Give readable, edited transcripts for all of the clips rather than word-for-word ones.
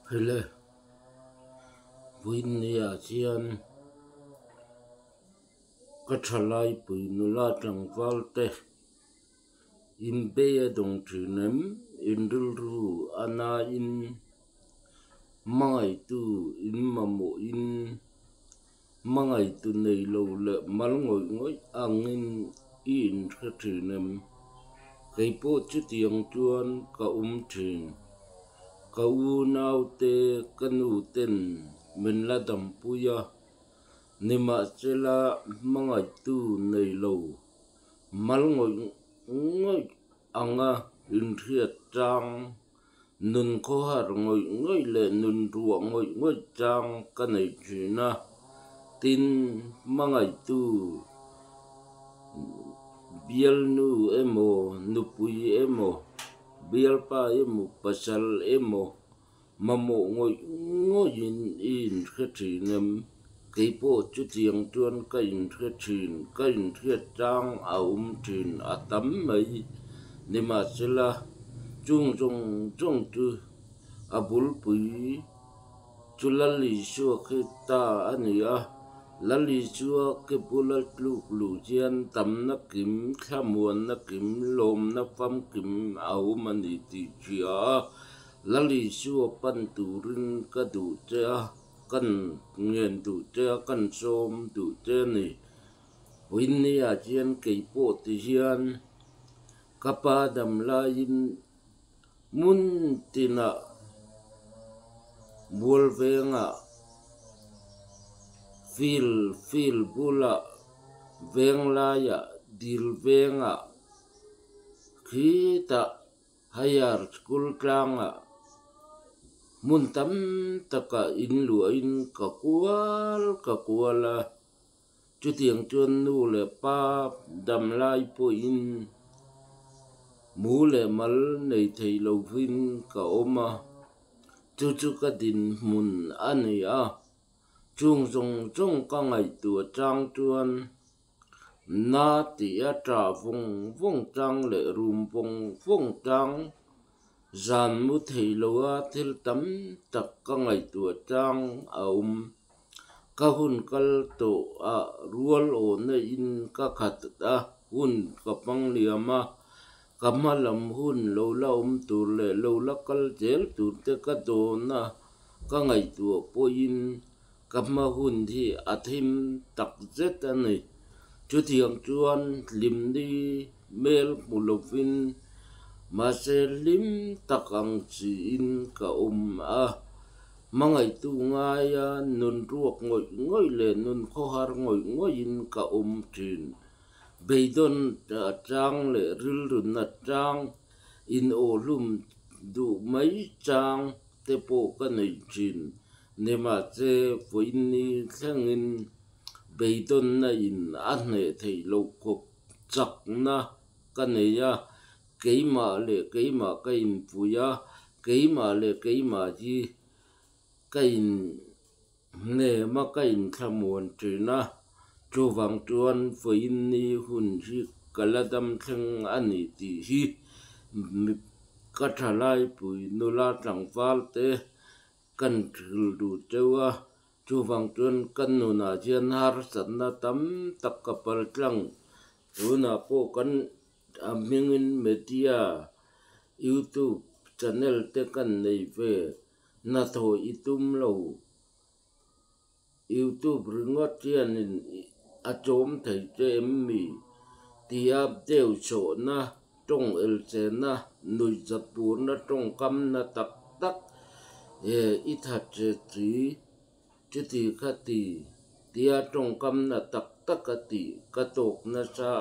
Hele buin ya chian kathalai pui nula tangwal te in be dong thinem in dulru ana in mangai tu in mamo in mangai tu nei lo le mal ngoi angin in kha thinem kai po chu tiang chuan ka thin ka u nau te kanu ten min la dam puya nima chela mangai tu nei lo mal ngoi anga in thiat chang nun kho har ngoi le nun ruwa ngoi chang ka nei china tin mangai tu bial nu emo nupui emo bial pa emo pasal emo mamo ngoi in khathinem cái bộ chú tiếng tuôn cái thiệt trang thin à tấm mấy nhưng mà sẽ là chung tu à bul bui chú là lý xua khi ta anh à là lý xua cái bul lu chiên tấm nó kiếm khá muôn nó kiếm lồm nó phăm kiếm áo mà đi tì chia là lý xua pan tu rin cái đủ chơi kan ngien tu te kan som tu te ni win ni a chian kei po ti hian kapa dam la in mun tina bol venga fil bula veng la ya dil venga kita hayar skul klanga mun tam taka in lu in ka kuala chu tiang chuan nu le pa dam lai po in mu le mal nei thei lo vin ka oma chu ka din mun ani a chung ka ngai tu chang chuan na ti a tra vong chang le rum vong chang zan mu thei loa thil tam tak ka ngai tu chang ka hun kal to a rual o na in ka khat a hun ka pang liama kamalam hun lo la tur le lo la kal jel tur te ka do na ka ngai tu po in kama hun thi athim tak zet ani chu thiang chuan lim di mel mulovin mà sẽ lim takang chỉ in ka a mangai tu ngai ya nun ruok ngoi le nun kho har ngoi in ka thin beidon chang le ril run na chang in o lum du mai chang te po ka nei chin ne ma che voin ni thangin beidon na in an ne thei lo khop chak na ka nei ya cái mà cái in puya cái mà gì cái nè mà cái in khamuan trina chu wang chuan foi ni hun hi kaladam thang ani ti hi ka thalai pui nula tangwal te kan thil du chewa chu wang chuan kan nu na chian har san na tam tak kapal tlang una po kan amingin media YouTube channel te kan nei ve na tho itum lo YouTube ringot chian in achom thei che mi tiap deu cho na trong el che na nui zapur na trong kam na tak it hat che ti khati tia trong kam na tak ka ti ka tok na sa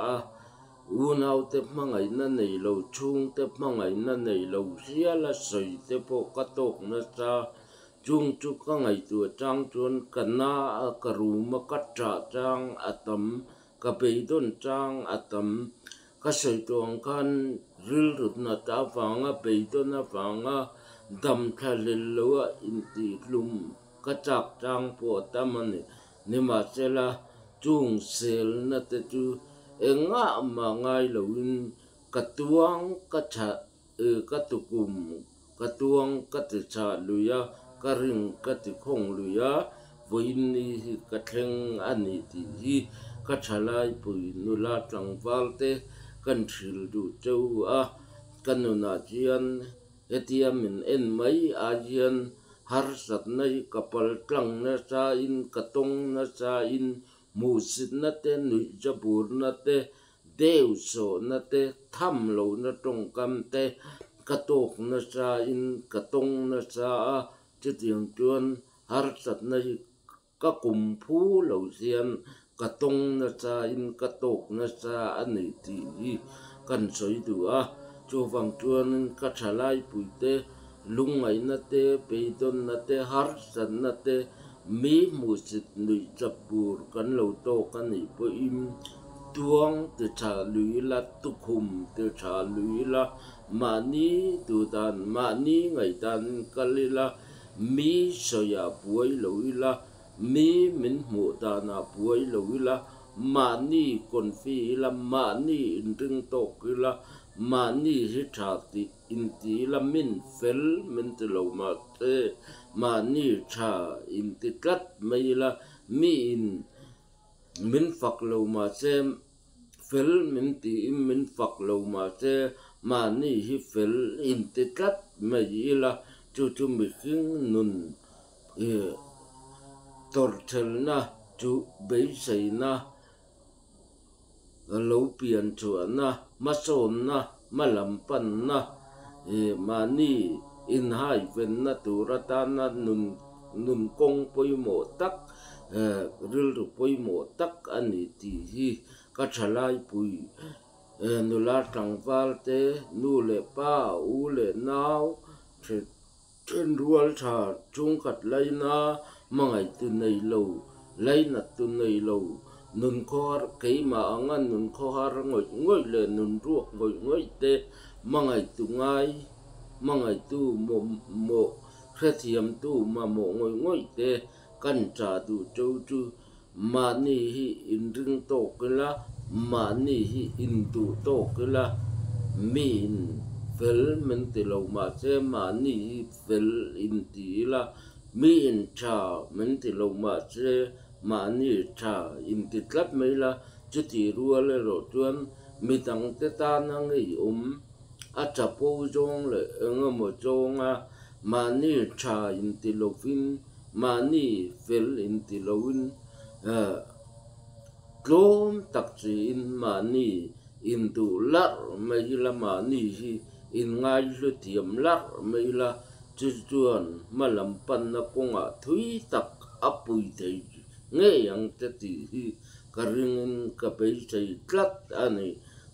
unau te mangai na nei lo chung te mangai na nei lo ria la soi te po ka tok na cha chung chu ka ngai tu chang chuan kana ka ru ma ka tra chang atam ka pe don chang atam ka soi tong kan ril rut na ta wanga pe don na wanga dam thalil lo in ti lum ka chak chang po tamani ni ma chela chung sel na te chu enga mà ngay lawin katuang katha katukum katuang katcha luya ka ring ka ti khong luya voin ni hi ka thleng ani ti hi ka thalai pui nula tlangwal te kan thil du cheu a kanuna chian etiam in en mai a chian har sat nai kapal tlang na sa in katong na sa in musit na te nui jabur na te deu so na te tham lo na tong kam te katok na sa in katong na sa a chi tiang chuan har sat nai ka kum phu lo sian katong na sa in katok na sa ani ti kan soi du a chu wang chuan ka thalai pui te lungai na te peidon na te har sat na te mi musit nui chapur kan lo to kan ni po im tuang te cha lui la tu khum te cha lui la mani tu dan mani ngai dan kalila mi soya puai lo la mi min mu ta na puai lo la mani kon fi la mani ring to la mani hi tha ti in ti la min fel min te lo ma te mani tha in ti kat mai la mi in min fak lo ma se fel min ti min fak lo ma se mani hi fel in ti kat mai la chu mi khing nun tor thel na chu be sei na lo pian chu na ma son na ma lam pan na mani in hai ven na tu ra ta na nun kong poi mo tak ril ru poi mo tak ani ti hi ka thalai pui nula tangwal te nu le pa u le nau trên rual tha chung kat lai na mangai tu nei lo lai na tu nei lo nun khor kei ma angan nun khor ngoi le nun ruak ngoi te mangai tu ngai mangai tu mo khethiam tu ma mo ngoi te kan cha tu chou chu mani hi in ring to kala mani hi in tu to kala min fel men te lo ma se mani hi fel in ti la min cha men te lo ma se mani cha in ti tlat mai la chu ti rual le ro chuan mi tang te ta na ngai a cha po jong le mo jong a mani cha in ti lo fin mani fel in ti lo in klom tak chi in mani in tu lar mai la mani hi in ngai lu tiam lar mai la chu chuan ma lam pan na konga thui tak apui thei nge yang te ti hi ka ring ka pe chei tlat ani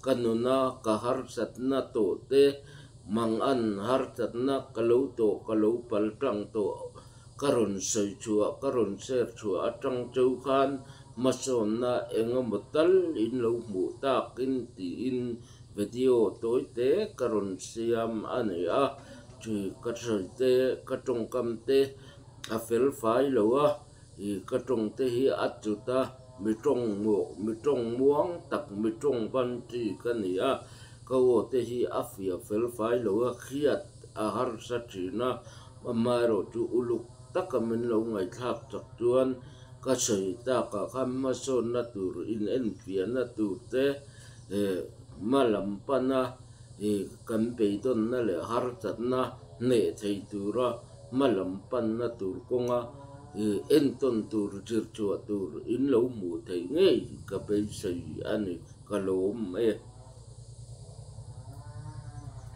kanuna ka har sat na to te mang an har sat na kalau to kalau pal tang to karon soi chua karon ser chua atang chau khan mason na engomotal in lo mu ta kin ti in video toi te karon siam ani a chu ka thai te ka tong kam te a fel fai lo a i ka tong te hi achuta mi tong muang tak mi tong ban ti ka ni a ka wo te hi a fia fel fai lo a khiat a har sa thina maro chu uluk takamin lo ngai thak chak chuan ka sei ta ka kham ma son na tur in en pia na tur te malam pana kan pe don na le har chat na ne thei tura malam pan na tur konga en ton tur chir chua tur in lo mu thei ngei ka pe sei ani ka lom